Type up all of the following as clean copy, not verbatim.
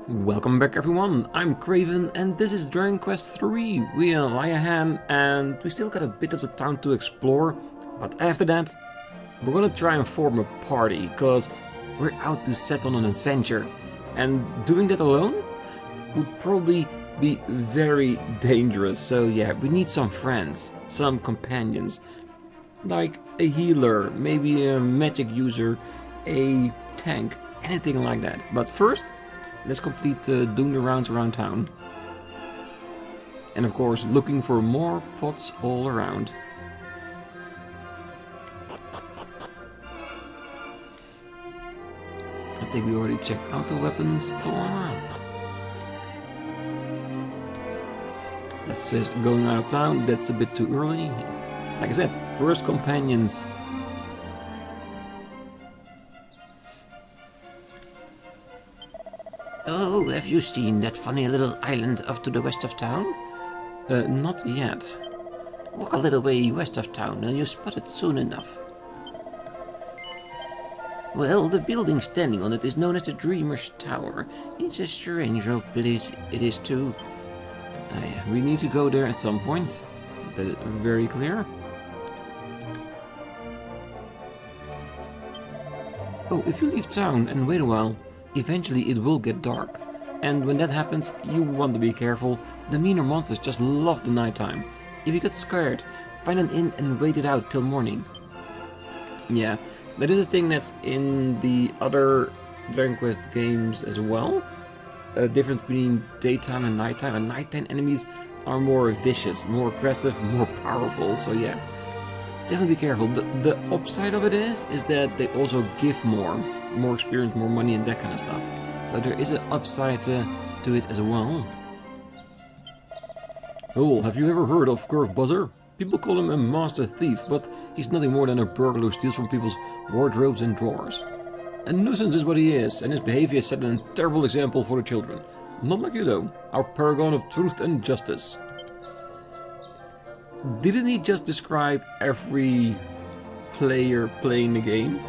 Welcome back everyone, I'm Craven and this is Dragon Quest III. We are Aliahan and we still got a bit of the town to explore, but after that we're gonna try and form a party, cause we're out to set on an adventure. And doing that alone would probably be very dangerous, so yeah, we need some friends, some companions. Like a healer, maybe a magic user, a tank, anything like that. But first, let's complete doing the rounds around town. And of course, looking for more pots all around. I think we already checked out the weapons store. That's just going out of town, that's a bit too early. Like I said, first companions. Oh, have you seen that funny little island off to the west of town? Not yet. Walk a little way west of town and you'll spot it soon enough. Well, the building standing on it is known as the Dreamer's Tower. It's a strange old place it is too. Yeah, we need to go there at some point. That is very clear. Oh, if you leave town and wait a while, eventually it will get dark. And when that happens, you want to be careful. The meaner monsters just love the nighttime. If you get scared, find an inn and wait it out till morning. Yeah, that is a thing that's in the other Dragon Quest games as well. A difference between daytime and nighttime. And nighttime enemies are more vicious, more aggressive, more powerful. So yeah, definitely be careful. The upside of it is that they also give more experience, more money, and that kind of stuff. So there is an upside to it as well. Oh, have you ever heard of Kirk Buzzer? People call him a master thief, but he's nothing more than a burglar who steals from people's wardrobes and drawers. A nuisance is what he is, and his behavior is set a terrible example for the children. Not like you though, our paragon of truth and justice. Didn't he just describe every player playing the game?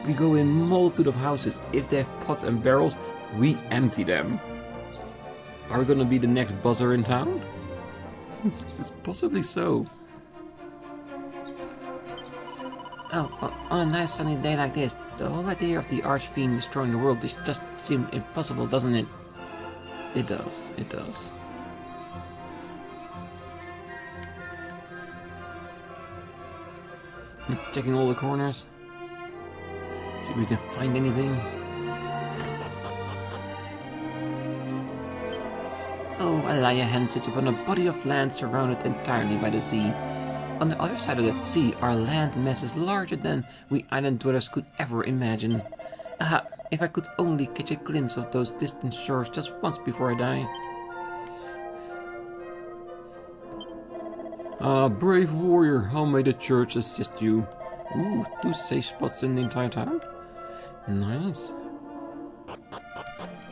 We go in multitude of houses. If they have pots and barrels, we empty them. Are we gonna be the next buzzer in town? It's possibly so. Oh, on a nice sunny day like this, the whole idea of the Archfiend destroying the world just seems impossible, doesn't it? It does, it does. Checking all the corners. See if we can find anything. Oh, Aliahan sits upon a body of land surrounded entirely by the sea. On the other side of that sea are land masses larger than we island dwellers could ever imagine. Ah, if I could only catch a glimpse of those distant shores just once before I die. Ah, brave warrior, how may the church assist you? Ooh, 2 safe spots in the entire town? Nice.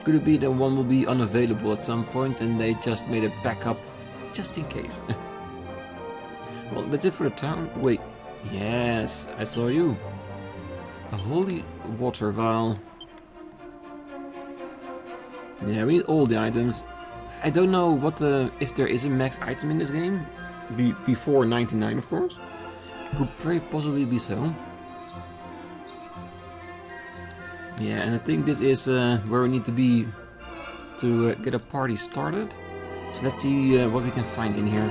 Could it be that one will be unavailable at some point and they just made a backup just in case? Well, that's it for the town. Wait, yes, I saw you. A holy water vial. Yeah, we need all the items. I don't know what if there is a max item in this game. Before 99, of course. Could very possibly be so. Yeah, and I think this is where we need to be to get a party started. So let's see what we can find in here.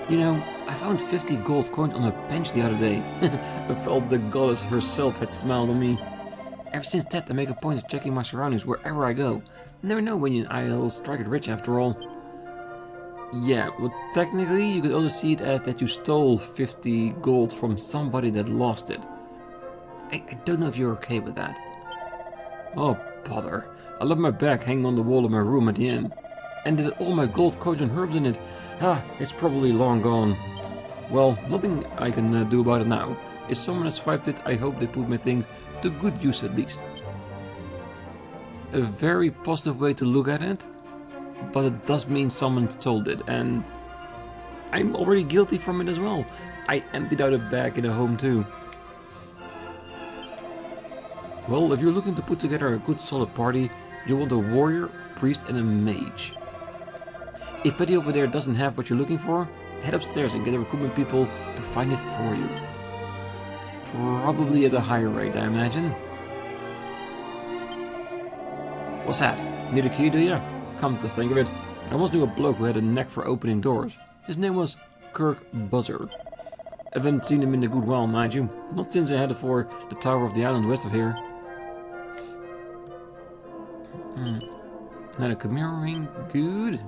You know, I found 50 gold coins on a bench the other day. I felt the goddess herself had smiled on me. Ever since that, I make a point of checking my surroundings wherever I go. Never know when I'll strike it rich after all. Yeah, well technically you could also see it as that you stole 50 gold from somebody that lost it. I don't know if you're okay with that. Oh bother, I left my bag hanging on the wall of my room at the inn. And it had all my gold coins and herbs in it. Ah, it's probably long gone. Well, nothing I can do about it now. If someone has swiped it, I hope they put my things to good use at least. A very positive way to look at it, but it does mean someone stole it, and I'm already guilty from it as well. I emptied out a bag in a home too. Well, if you're looking to put together a good solid party, you want a warrior, priest and a mage. If Betty over there doesn't have what you're looking for, head upstairs and get the recruitment people to find it for you. Probably at a higher rate, I imagine. What's that? Need a key, do ya? Come to think of it, I once knew a bloke who had a knack for opening doors. His name was Kirk Buzzer. I haven't seen him in a good while, mind you. Not since I headed for the tower of the island west of here. Not a Chimera ring, good.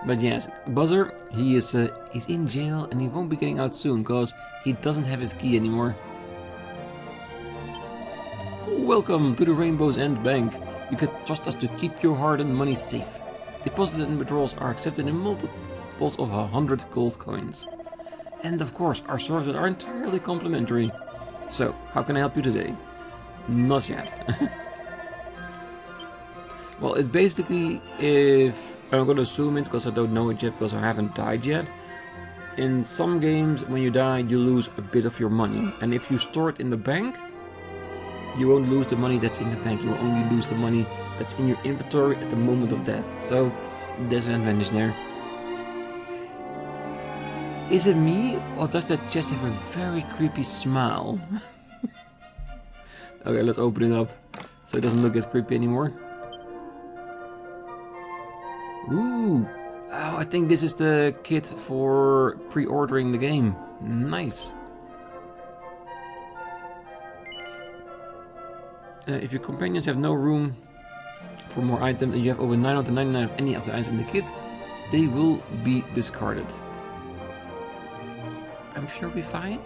But yes, Buzzer, he's in jail and he won't be getting out soon because he doesn't have his key anymore. Welcome to the Rainbow's End Bank. You can trust us to keep your hard-earned money safe. Deposits and withdrawals are accepted in multiples of 100 gold coins. And of course, our services are entirely complimentary. So, how can I help you today? Not yet. Well, it's basically, if I'm going to assume it because I don't know it yet because I haven't died yet. In some games, when you die, you lose a bit of your money. And if you store it in the bank, you won't lose the money that's in the bank. You will only lose the money that's in your inventory at the moment of death. So, there's an advantage there. Is it me, or does that chest have a very creepy smile? Okay, let's open it up so it doesn't look as creepy anymore. Ooh! Oh, I think this is the kit for pre-ordering the game. Nice. If your companions have no room for more items and you have over 999 of any of the items in the kit, they will be discarded. I'm sure we'll be fine.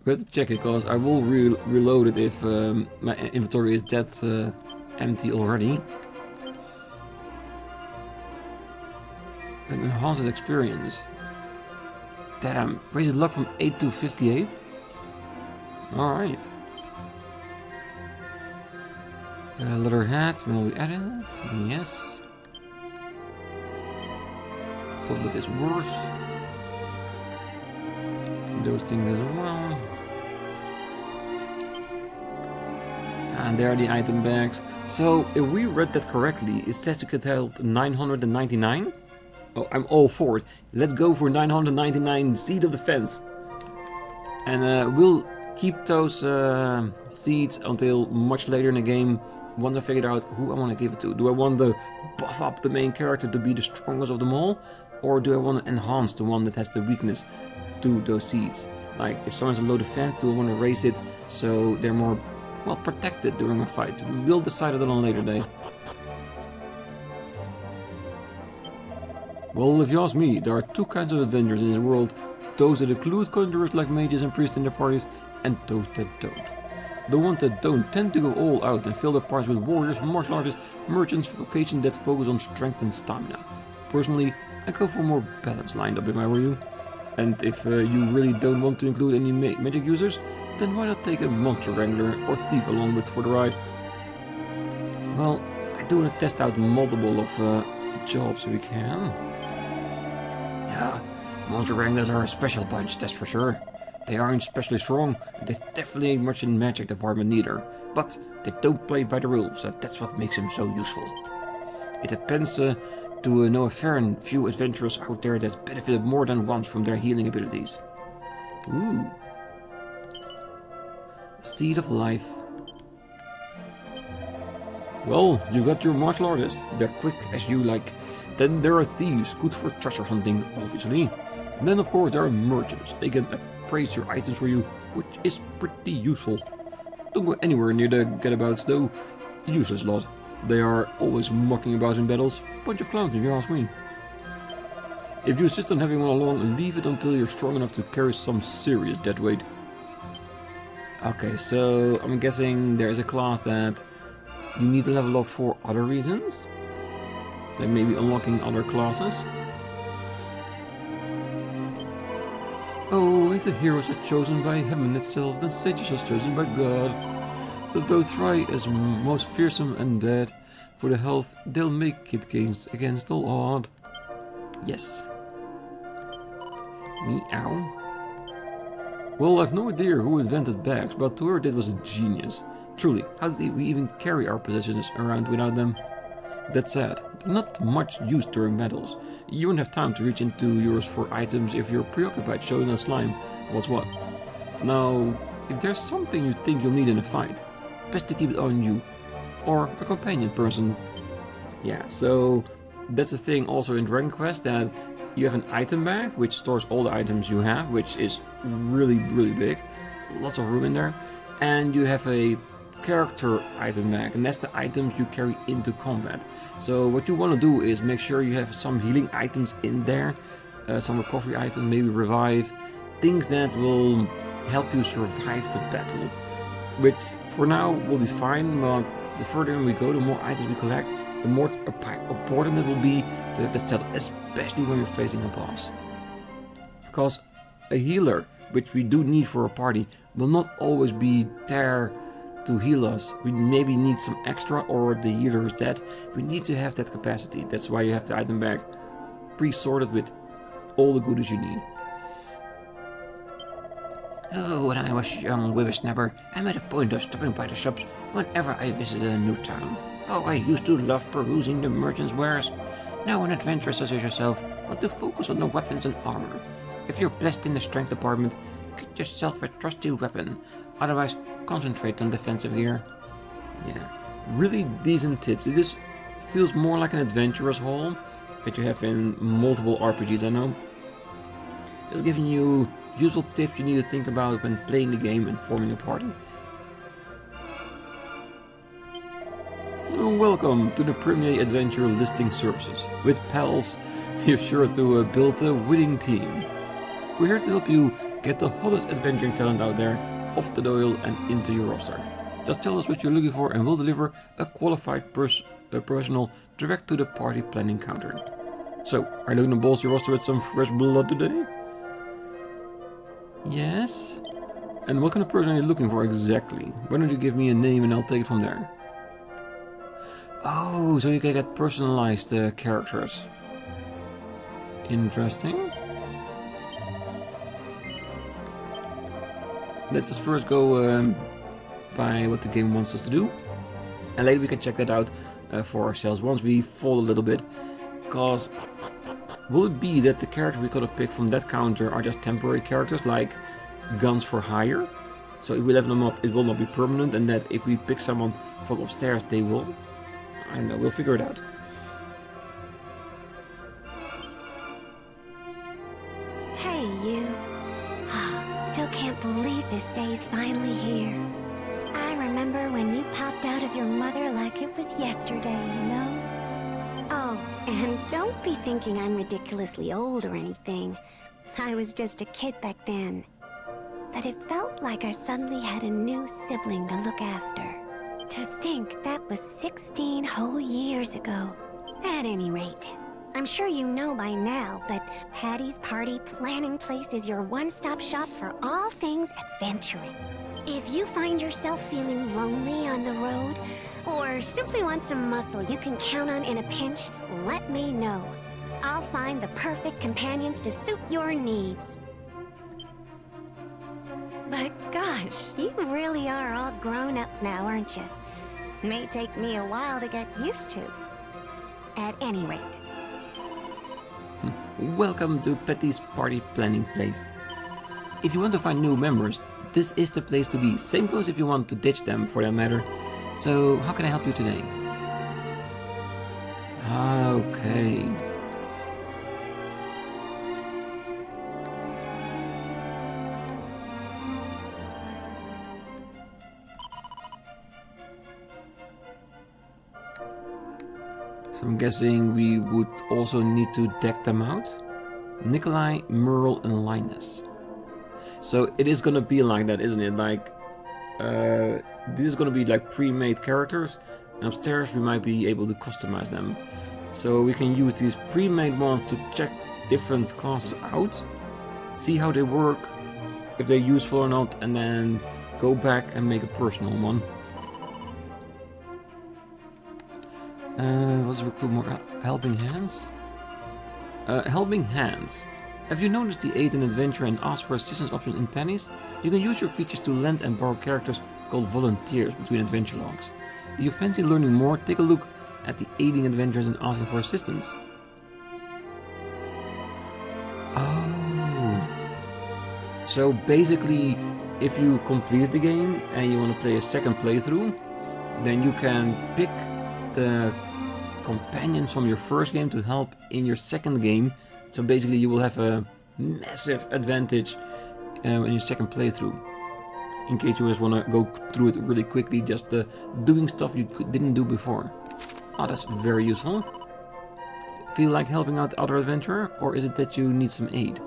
We have to check it because I will reload it if my inventory is that empty already. And enhances experience. Damn, raised luck from 8 to 58? Alright. Leather hat will be added, yes. Public is worse. Those things as well. And there are the item bags. So, if we read that correctly, it says you could have 999? Oh, I'm all for it. Let's go for 999 Seed of Defense. And we'll keep those seeds until much later in the game. Once I figured out who I want to give it to. Do I want to buff up the main character to be the strongest of them all? Or do I want to enhance the one that has the weakness to those seeds? Like, if someone's a low defense, do I want to raise it so they're more, well, protected during a fight? We'll decide that on a later day. Well, if you ask me, there are two kinds of adventurers in this world. Those that include conjurers like mages and priests in their parties, and those that don't. The ones that don't tend to go all out and fill their parties with warriors, martial artists, merchants, vocations that focus on strength and stamina. Personally, I go for a more balanced lineup if I were you. And if you really don't want to include any magic users, then why not take a monster wrangler or thief along with for the ride? Well, I do want to test out multiple of jobs if we can. Yeah, monster wranglers are a special bunch, that's for sure. They aren't especially strong, and they definitely ain't much in the magic department neither. But they don't play by the rules, and that's what makes them so useful. It depends to know a fair few adventurers out there that benefited more than once from their healing abilities. Ooh. Seed of Life. Well, you got your martial artists. They're quick as you like. Then there are thieves, good for treasure hunting, obviously. And then of course there are merchants. They can appraise your items for you, which is pretty useful. Don't go anywhere near the gadabouts though. Useless lot. They are always mucking about in battles. Bunch of clowns if you ask me. If you insist on having one along, leave it until you're strong enough to carry some serious dead weight. Okay, so I'm guessing there is a class that you need to level up for other reasons? Like maybe unlocking other classes? Oh, if the heroes are chosen by heaven itself, then sages are chosen by God. Though try as most fearsome and bad, for the health they'll make it against all odd. Yes. Meow. Well, I've no idea who invented bags, but whoever did was a genius. Truly, how did we even carry our possessions around without them? That said, they're not much use during battles. You won't have time to reach into yours for items if you're preoccupied showing on slime what's what. Now, if there's something you think you'll need in a fight, best to keep it on you. Or a companion person. Yeah, so that's the thing also in Dragon Quest, that you have an item bag which stores all the items you have, which is really big, lots of room in there, and you have a character item bag, and that's the items you carry into combat. So what you want to do is make sure you have some healing items in there, some recovery items, maybe revive, things that will help you survive the battle, which for now will be fine, but the further we go, the more items we collect, the more important it will be to have that settled, especially when you're facing a boss. Because a healer, which we do need for a party, will not always be there to heal us. We maybe need some extra, or the healer is dead. We need to have that capacity. That's why you have the item bag pre-sorted with all the goodies you need. Oh, when I was young whippersnapper, I made a point of stopping by the shops whenever I visited a new town. Oh, I used to love perusing the merchants' wares. Now an adventurer such as yourself want to focus on the weapons and armor. If you're blessed in the strength department, get yourself a trusty weapon. Otherwise, concentrate on defensive gear. Yeah, really decent tips. This feels more like an adventurer's hall that you have in multiple RPGs, I know. Just giving you useful tips you need to think about when playing the game and forming a party. Welcome to the Premier Adventure Listing Services. With pals, you're sure to build a winning team. We're here to help you get the hottest adventuring talent out there off the doyle and into your roster. Just tell us what you're looking for and we'll deliver a qualified professional direct to the party planning counter. So, are you looking to bolster your roster with some fresh blood today? Yes? And what kind of person are you looking for exactly? Why don't you give me a name and I'll take it from there. Oh, so you can get personalized characters. Interesting. Let's just first go by what the game wants us to do. And later we can check that out for ourselves once we fall a little bit. Because will it be that the characters we gotta pick from that counter are just temporary characters like guns for hire? So if we level them up, it will not be permanent, and that if we pick someone from upstairs, they will. I don't know, we'll figure it out. Hey, you. Still can't believe this day's finally here. I remember when you popped out of your mother like it was yesterday, you know? Oh, and don't be thinking I'm ridiculously old or anything. I was just a kid back then. But it felt like I suddenly had a new sibling to look after. To think that was 16 whole years ago. At any rate, I'm sure you know by now, but Patty's Party Planning Place is your one-stop shop for all things adventuring. If you find yourself feeling lonely on the road, or simply want some muscle you can count on in a pinch, let me know. I'll find the perfect companions to suit your needs. But gosh, you really are all grown up now, aren't you? May take me a while to get used to. At any rate. Welcome to Patty's Party Planning Place. If you want to find new members, this is the place to be. Same goes if you want to ditch them, for that matter. So, how can I help you today? Okay. So I'm guessing we would also need to deck them out. Nikolai, Merle, and Linus. So it is gonna be like that, isn't it? Like, this is gonna be like pre-made characters, and upstairs we might be able to customize them. So we can use these pre-made ones to check different classes out, see how they work, if they're useful or not, and then go back and make a personal one. Let's recruit more helping hands. Helping hands. Have you noticed the Aid an Adventure and Ask for Assistance option in Pennies? You can use your features to lend and borrow characters called volunteers between adventure logs. If you fancy learning more, take a look at the Aiding Adventures and Asking for Assistance. Oh. So basically, if you completed the game and you want to play a second playthrough, then you can pick the companions from your first game to help in your second game. So basically you will have a massive advantage in your second playthrough. In case you just want to go through it really quickly, just doing stuff you didn't do before. Oh, that's very useful. Feel like helping out the other adventurer, or is it that you need some aid?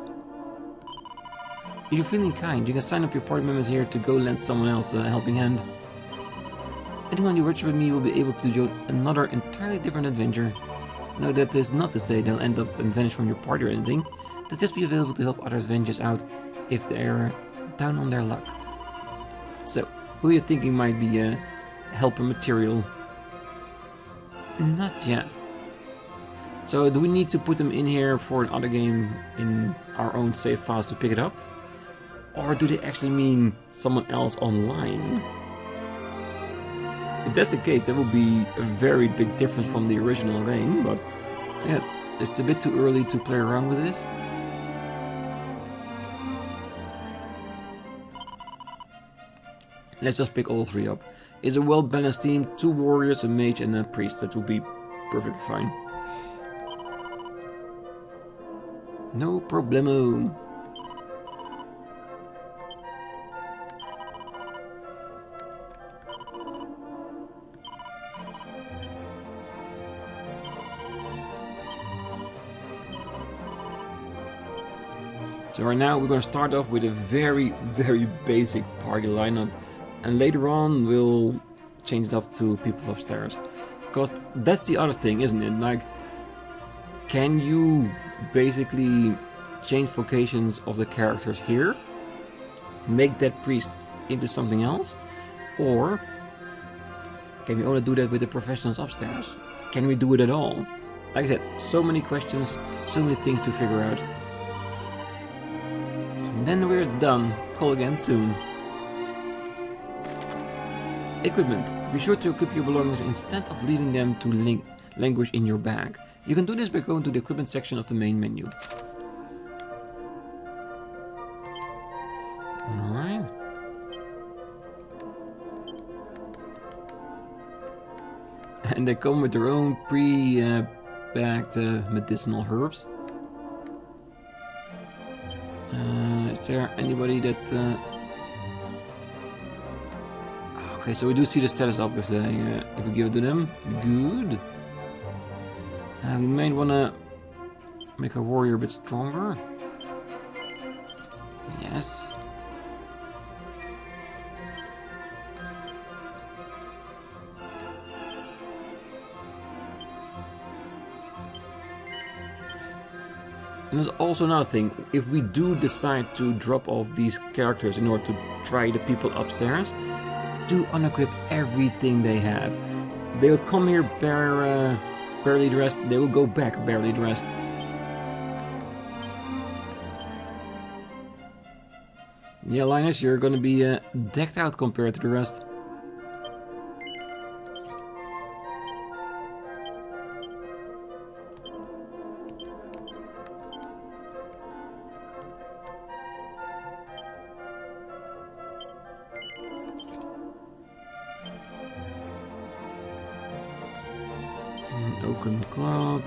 If you're feeling kind, you can sign up your party members here to go lend someone else a helping hand. Anyone you register with me will be able to join another entirely different adventure. Now that is not to say they'll end up and vanish from your party or anything. They'll just be available to help other adventurers out if they're down on their luck. So, who you thinking might be a helper material? Not yet. So do we need to put them in here for another game in our own save files to pick it up? Or do they actually mean someone else online? If that's the case, that would be a very big difference from the original game, but yeah, it's a bit too early to play around with this. Let's just pick all three up. It's a well-balanced team, 2 warriors, a mage and a priest. That would be perfectly fine. No problemo. So right now we're going to start off with a very basic party lineup, and later on we'll change it up to people upstairs. Because that's the other thing, isn't it? Like, can you basically change vocations of the characters here, make that priest into something else, or can we only do that with the professionals upstairs? Can we do it at all? Like I said, so many questions, so many things to figure out. Then we're done. Call again soon. Equipment. Be sure to equip your belongings instead of leaving them to languish in your bag. You can do this by going to the equipment section of the main menu. Alright. And they come with their own pre-bagged medicinal herbs. Is there anybody that... Okay, so we do see the status up if we give it to them. Good. We might want to make our warrior a bit stronger. Yes. And there's also another thing, if we do decide to drop off these characters in order to try the people upstairs, do unequip everything they have. They'll come here barely dressed, they will go back barely dressed. Yeah, Linus, you're gonna be decked out compared to the rest. Oaken Club.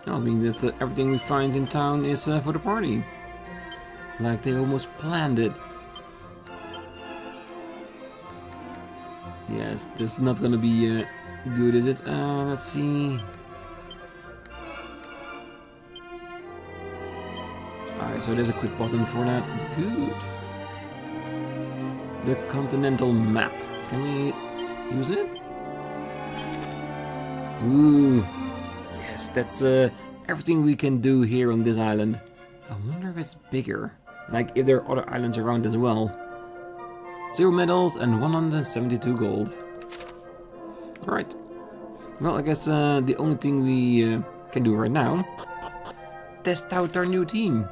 I mean, that's everything we find in town is for the party. Like they almost planned it. Yes, that's not gonna be good, is it? Let's see. Alright, so there's a quick button for that. Good. The continental map. Can we use it? Ooh. Yes, that's everything we can do here on this island. I wonder if it's bigger. Like if there are other islands around as well. 0 medals and 172 gold. Alright. Well, I guess the only thing we can do right now, test out our new team.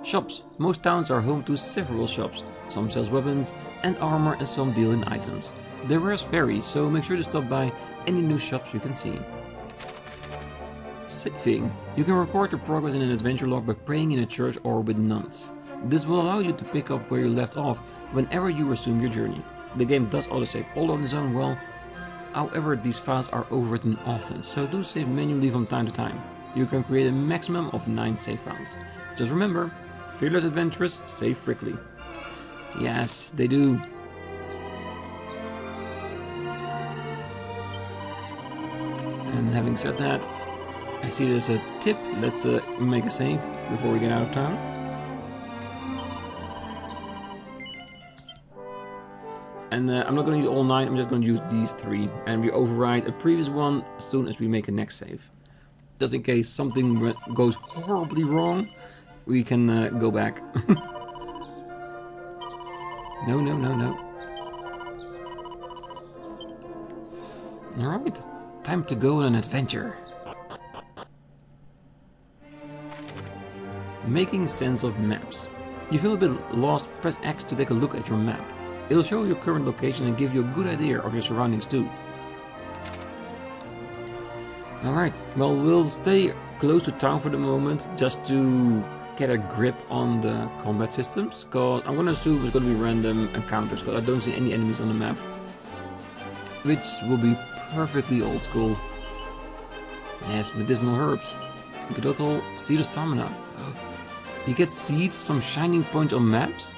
Shops. Most towns are home to several shops. Some sells weapons and armor and some deal in items. The wares vary, so make sure to stop by any new shops you can see. Saving. You can record your progress in an adventure log by praying in a church or with nuns. This will allow you to pick up where you left off whenever you resume your journey. The game does autosave all on its own well, however these files are overwritten often, so do save manually from time to time. You can create a maximum of 9 save files. Just remember, fearless adventurers save frequently. Yes, they do. And having said that, I see there's a tip. Let's make a save before we get out of town. And I'm not going to use all 9, I'm just going to use these 3. And we override a previous one as soon as we make a next save. Just in case something goes horribly wrong, we can go back. No. Alright, time to go on an adventure. Making sense of maps. You feel a bit lost, press X to take a look at your map. It'll show your current location and give you a good idea of your surroundings too. Alright, well, we'll stay close to town for the moment just to get a grip on the combat systems, because I'm gonna assume it's gonna be random encounters, because I don't see any enemies on the map, which will be perfectly old school. Yes, medicinal herbs. Total seed of stamina. You get seeds from shining points on maps?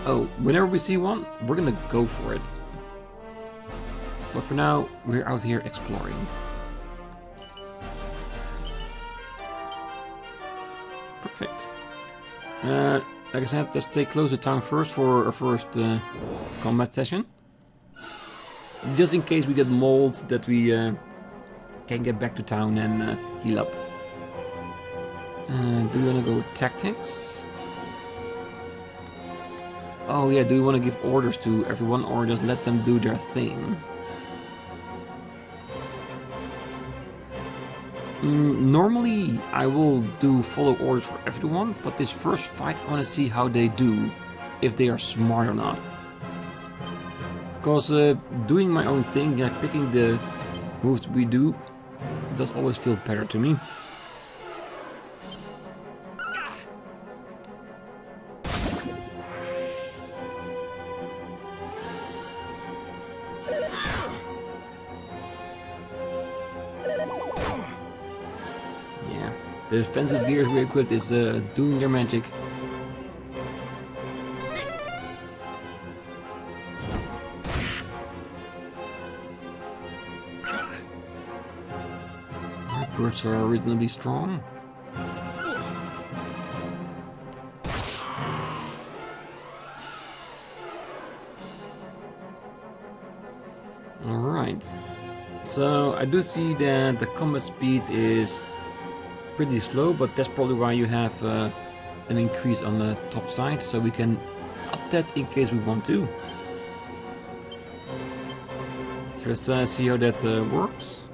Oh, whenever we see one, we're gonna go for it. But for now, we're out here exploring. Perfect. Like I said, let's stay close to town first for our first combat session. Just in case we get mauled, that we can get back to town and heal up. Do we want to go with tactics? Oh yeah, do we want to give orders to everyone or just let them do their thing? Normally I will do follow orders for everyone, but this first fight I want to see how they do, if they are smart or not. Because doing my own thing, like picking the moves we do, does always feel better to me. The defensive gear we equipped is doing their magic. My birds are reasonably strong. Alright. So I do see that the combat speed is pretty slow, but that's probably why you have an increase on the top side, so we can up that in case we want to. So let's see how that works.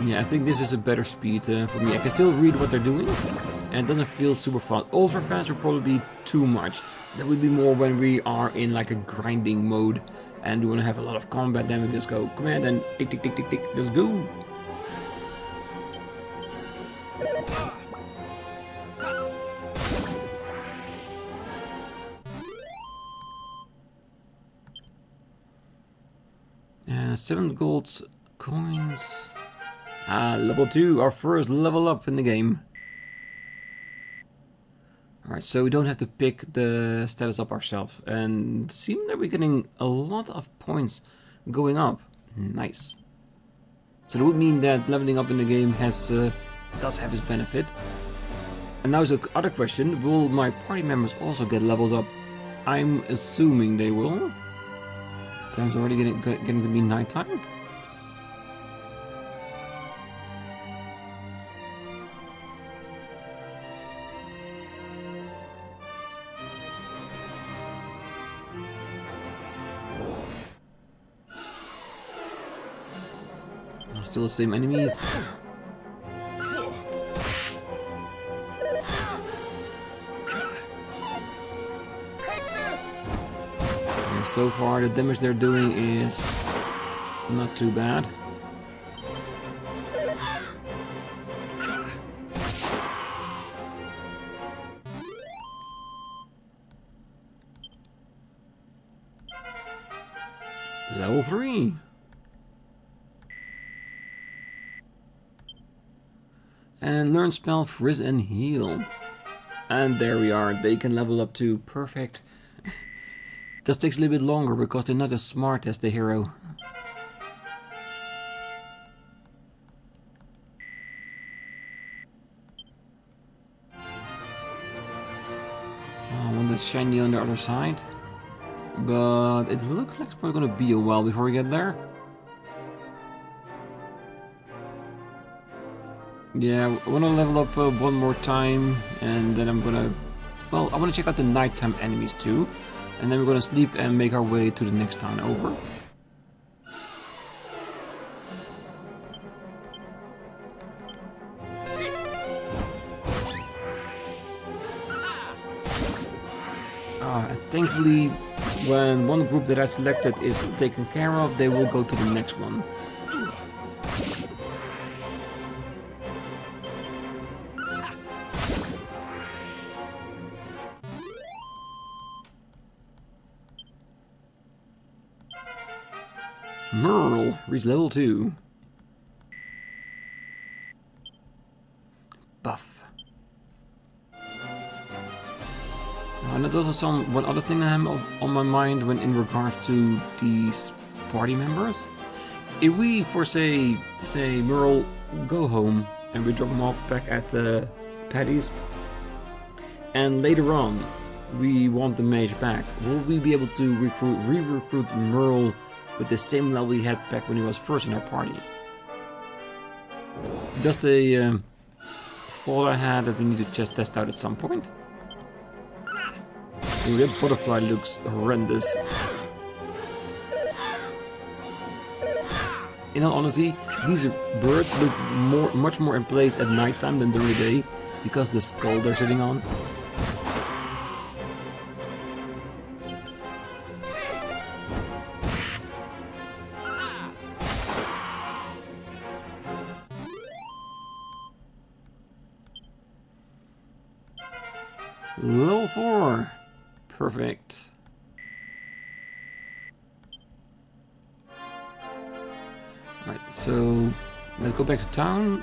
Yeah, I think this is a better speed for me. I can still read what they're doing, and it doesn't feel super fast. Ultra fast would probably be too much. That would be more when we are in like a grinding mode and we want to have a lot of combat, then we just go command and tick tick tick tick tick, let's go! Seven gold coins. Level 2, our first level up in the game. Alright, so we don't have to pick the status up ourselves, and seems that we're getting a lot of points going up. Nice. So that would mean that leveling up in the game has does have its benefit. And now the other question, will my party members also get levels up? I'm assuming they will. Time's already getting to be nighttime. Still the same enemies. And so far the damage they're doing is not too bad. Level 3. And learn spell Frizz and Heal. And there we are, they can level up to perfect. Just takes a little bit longer because they're not as smart as the hero. One that's shiny on the other side. But it looks like it's probably gonna be a while before we get there. Yeah, I wanna level up one more time, and then I'm gonna... Well, I wanna check out the nighttime enemies too. And then we're gonna sleep and make our way to the next town over. And thankfully, when one group that I selected is taken care of, they will go to the next one. Merle, reach level 2. Buff. And there's also one other thing that I'm on my mind when in regards to these party members. If we, for say Merle, go home and we drop him off back at Paddy's, and later on we want the mage back, will we be able to re-recruit Merle with the same level he had back when he was first in our party? Just a thought I had that we need to just test out at some point. Ooh, that butterfly looks horrendous. In all honesty, these birds look much more in place at nighttime than during the day because the skull they're sitting on. Level 4. Perfect. Right, so let's go back to town.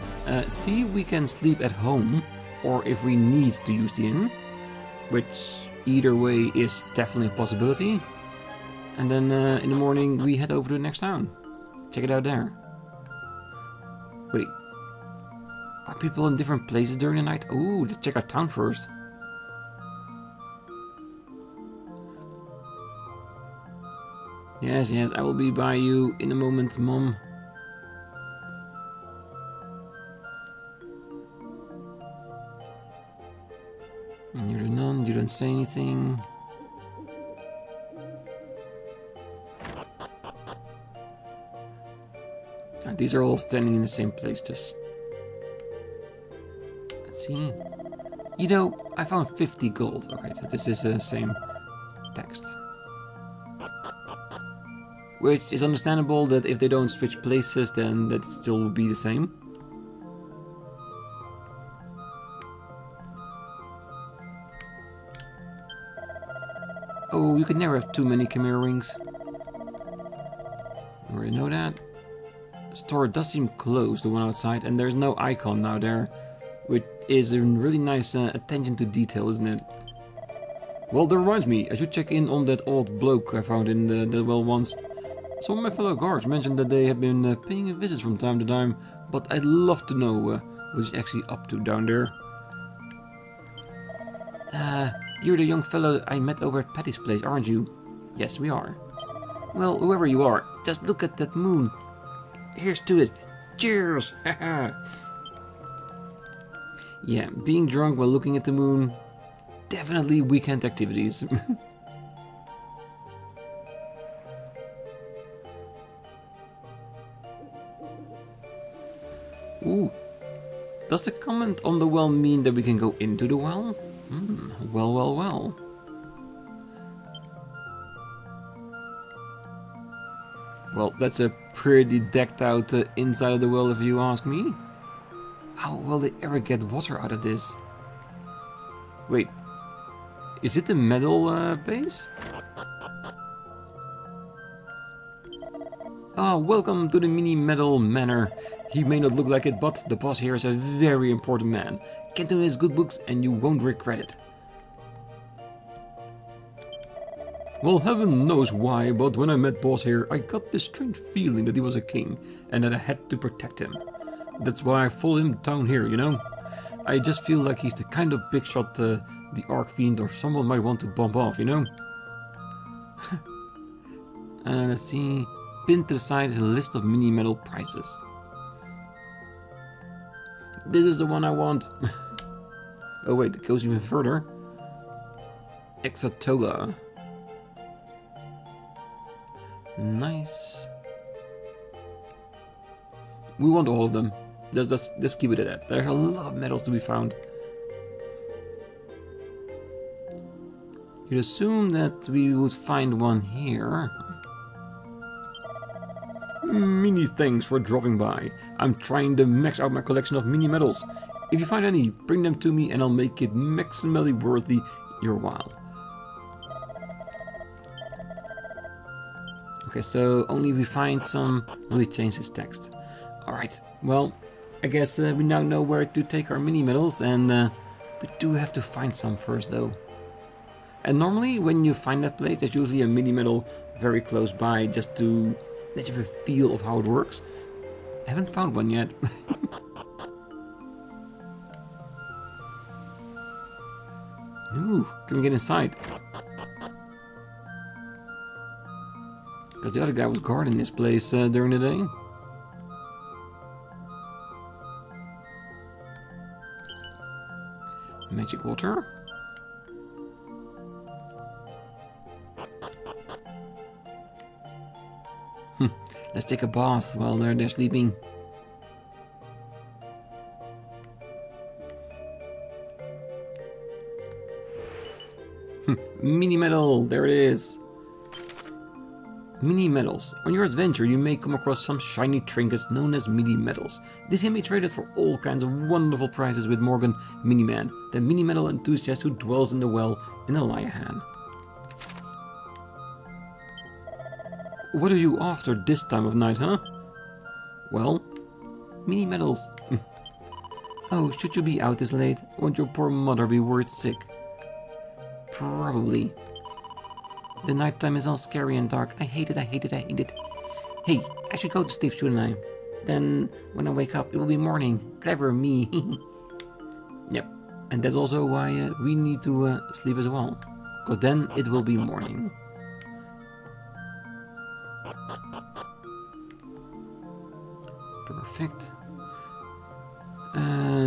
See if we can sleep at home, or if we need to use the inn, which either way is definitely a possibility. And then in the morning we head over to the next town. Check it out there. Wait, are people in different places during the night? Ooh, let's check out town first. Yes, I will be by you in a moment, Mom. And you're the nun, you don't say anything. These are all standing in the same place, just... Let's see. You know, I found 50 gold. Okay, so this is the same text. Which is understandable that if they don't switch places, then that still will be the same. Oh, you could never have too many Chimera rings. You already know that. The store does seem closed, the one outside, and there's no icon now there, which is a really nice attention to detail, isn't it? Well, that reminds me, I should check in on that old bloke I found in the well once. Some of my fellow guards mentioned that they have been paying a visit from time to time, but I'd love to know what he's actually up to down there. You're the young fellow I met over at Patty's place, aren't you? Yes, we are. Well, whoever you are, just look at that moon. Here's to it. Cheers! Yeah, being drunk while looking at the moon, definitely weekend activities. Does the comment on the well mean that we can go into the well? Well. Well, that's a pretty decked out inside of the well if you ask me. How will they ever get water out of this? Wait, is it the metal base? Ah, welcome to the mini metal manor. He may not look like it, but the boss here is a very important man. Get to his good books and you won't regret it. Well, heaven knows why, but when I met Boss here, I got this strange feeling that he was a king and that I had to protect him. That's why I followed him down here, you know? I just feel like he's the kind of big shot the Archfiend or someone might want to bump off, you know? Let's see. Pinned to the side is a list of mini metal prices. This is the one I want. Oh wait, it goes even further. Exatoga. Nice. We want all of them. Let's keep it at that. There's a lot of metals to be found. You'd assume that we would find one here. Many thanks for dropping by. I'm trying to max out my collection of mini metals. If you find any, bring them to me and I'll make it maximally worthy your while. Okay, so only if we find some will we change this text. Alright, well, I guess we now know where to take our mini metals, and we do have to find some first though. And normally when you find that place, there's usually a mini metal very close by just to let you have a feel of how it works. I haven't found one yet. Ooh, can we get inside? Because the other guy was guarding this place during the day. Magic water. Let's take a bath while they're sleeping. Mini metal, there it is. Mini metals. On your adventure, you may come across some shiny trinkets known as mini metals. These can be traded for all kinds of wonderful prizes with Morgan Miniman, the mini metal enthusiast who dwells in the well in Aliahan. What are you after this time of night, huh? Well, mini metals. Oh, should you be out this late? Won't your poor mother be worried sick? Probably. The nighttime is all scary and dark. I hate it. Hey, I should go to sleep, shouldn't I? Then, when I wake up, it will be morning. Clever me. Yep, and that's also why we need to sleep as well. Because then it will be morning. Perfect.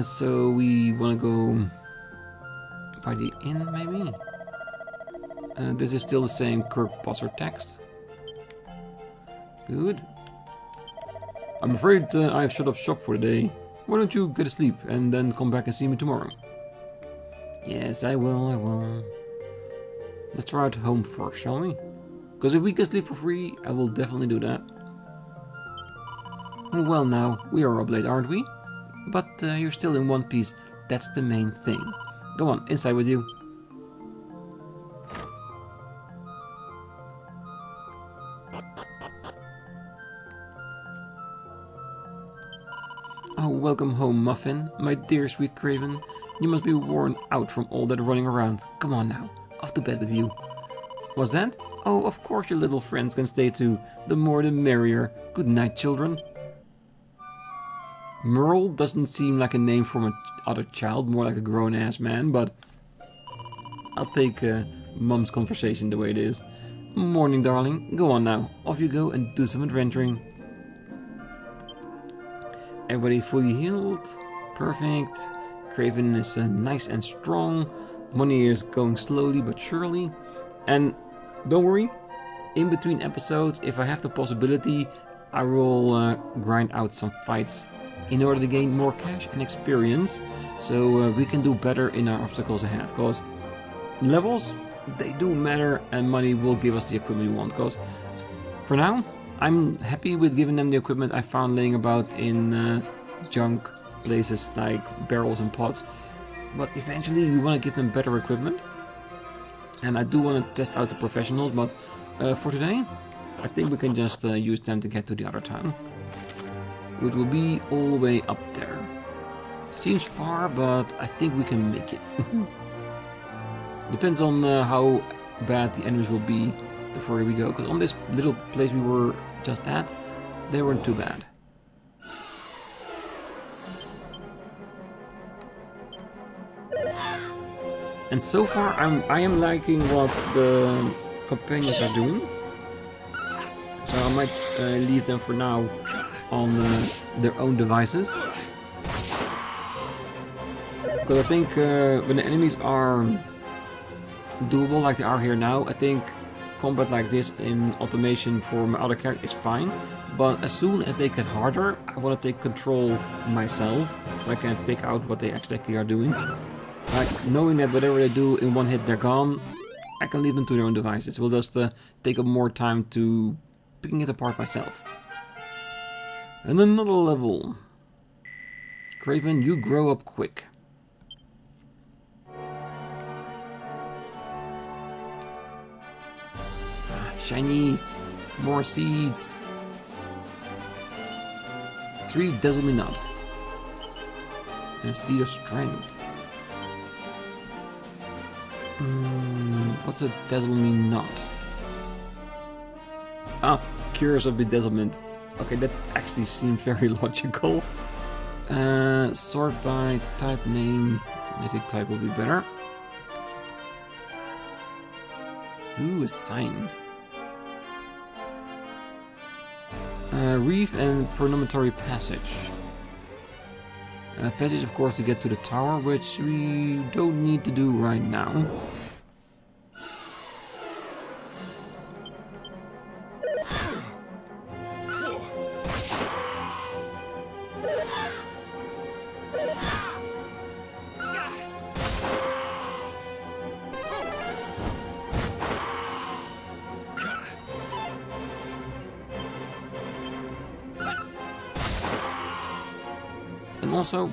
So we want to go by the inn, maybe? This is still the same Kirk Bosser text. Good. I'm afraid I've shut up shop for the day. Why don't you get a sleep and then come back and see me tomorrow? Yes, I will. Let's try it home first, shall we? Because if we can sleep for free, I will definitely do that. Well now, we are up late, aren't we? But you're still in one piece. That's the main thing. Go on, inside with you. Oh, welcome home, Muffin, my dear sweet Craven. You must be worn out from all that running around. Come on now, off to bed with you. What's that? Oh, of course your little friends can stay too. The more the merrier. Good night, children. Merle doesn't seem like a name for an other child, more like a grown-ass man, but I'll take Mum's conversation the way it is. Morning, darling. Go on now. Off you go and do some adventuring. Everybody fully healed. Perfect. Craven is nice and strong. Money is going slowly but surely. And don't worry, in between episodes, if I have the possibility, I will grind out some fights in order to gain more cash and experience, so we can do better in our obstacles ahead. Because levels, they do matter, and money will give us the equipment we want. Because for now, I'm happy with giving them the equipment I found laying about in junk places like barrels and pots. But eventually we want to give them better equipment. And I do want to test out the professionals, but for today, I think we can just use them to get to the other town. Which will be all the way up there. Seems far, but I think we can make it. Depends on how bad the enemies will be the further we go. Because on this little place we were just at, they weren't too bad. And so far, I am liking what the companions are doing. So I might leave them for now on their own devices. Because I think when the enemies are doable like they are here now, I think combat like this in automation for my other character is fine. But as soon as they get harder, I want to take control myself, so I can pick out what they actually are doing. Like, knowing that whatever they do in one hit they're gone, I can leave them to their own devices. It will just take up more time to picking it apart myself. And another level. Craven, you grow up quick. Shiny, more seeds. 3 Dazzle Me Not. And a Seed of Strength. What's a Dazzle Me Not? Ah, Cures of Bedazzlement. Okay, that actually seems very logical. Sort by type name. Mythic type will be better. Ooh, a sign. Reef and Promontory Passage. Passage, of course, to get to the tower, which we don't need to do right now. And also,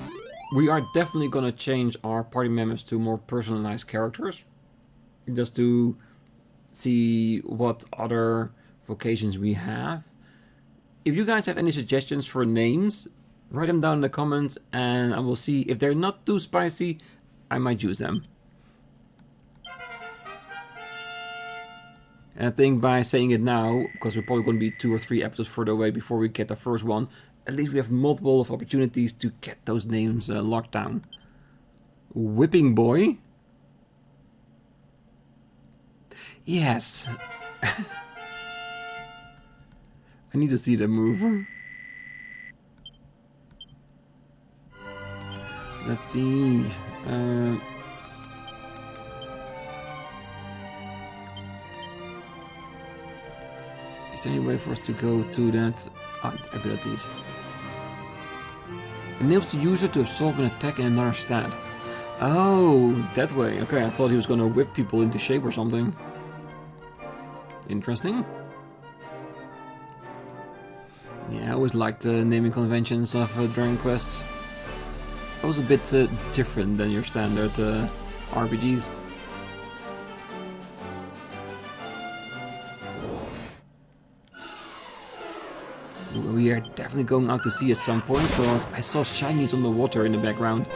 we are definitely gonna change our party members to more personalized characters. Just to see what other vocations we have. If you guys have any suggestions for names, write them down in the comments and I will see. If they're not too spicy, I might use them. And I think by saying it now, because we're probably going to be 2 or 3 episodes further away before we get the first one, at least we have multiple of opportunities to get those names locked down. Whipping Boy. Yes. I need to see the move. Let's see. Is there any way for us to go to that abilities? Enables the user to absorb an attack in another stat. Oh, that way. Okay, I thought he was gonna whip people into shape or something. Interesting. Yeah, I always liked the naming conventions of Dragon Quests. It was a bit different than your standard RPGs. We are definitely going out to sea at some point, because I saw shinies on the water in the background.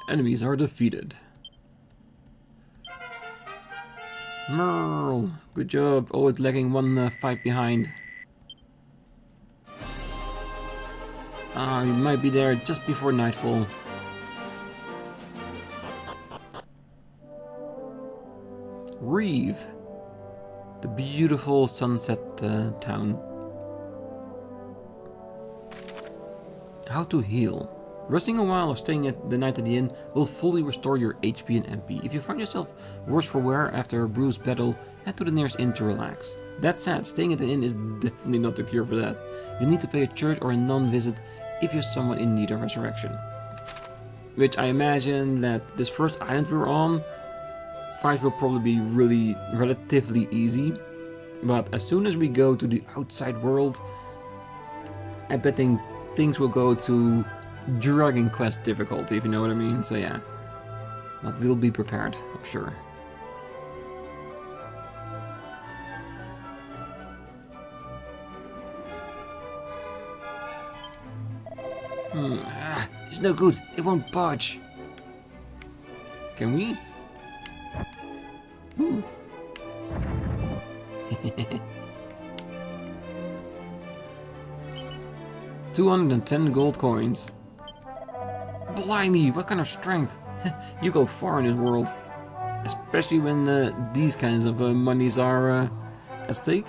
Enemies are defeated. Merle, good job. Always lagging one fight behind. Ah, you might be there just before nightfall. Reeve. The beautiful sunset town. How to heal. Resting a while or staying the night at the inn will fully restore your HP and MP. If you find yourself worse for wear after a bruised battle, head to the nearest inn to relax. That said, staying at the inn is definitely not the cure for that. You need to pay a church or a nun visit if you're someone in need of resurrection. Which I imagine that this first island we're on, fights will probably be relatively easy. But as soon as we go to the outside world, I bet things will go to Dragon Quest difficulty, if you know what I mean. So yeah, but we'll be prepared, I'm sure. It's no good. It won't budge. Can we? Ooh. 210 gold coins. Blimey, what kind of strength. You go far in this world. Especially when these kinds of monies are at stake.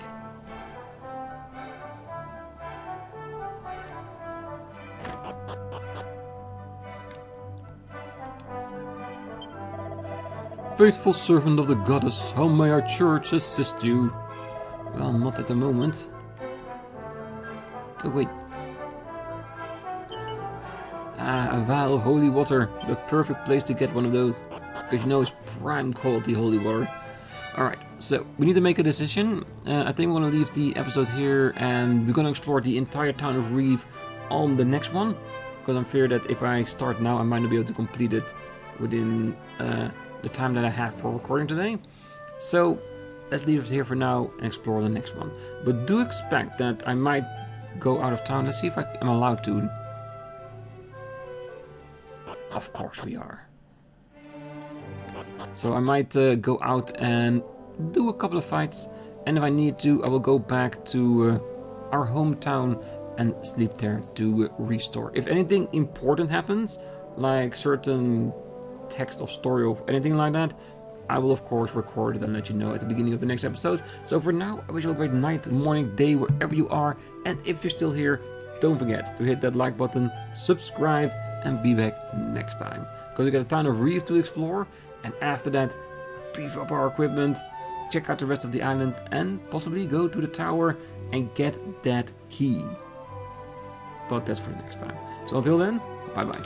Faithful servant of the goddess, how may our church assist you? Well, not at the moment. Oh, wait. Ah, a vial of holy water. The perfect place to get one of those. Because you know it's prime quality holy water. Alright, so we need to make a decision. I think we're going to leave the episode here and we're going to explore the entire town of Reeve on the next one. Because I'm feared that if I start now, I might not be able to complete it within the time that I have for recording today. So let's leave it here for now and explore the next one. But do expect that I might go out of town. Let's see if I am allowed to. Of course we are. So I might go out and do a couple of fights, and if I need to, I will go back to our hometown and sleep there to restore. If anything important happens, like certain text of story or anything like that, I will of course record it and let you know at the beginning of the next episode. So for now, I wish you a great night, morning, day, wherever you are, and if you're still here, don't forget to hit that like button, subscribe, and be back next time. Because we got a town of Reeve to explore, and after that, beef up our equipment, check out the rest of the island, and possibly go to the tower and get that key. But that's for next time. So until then, bye bye.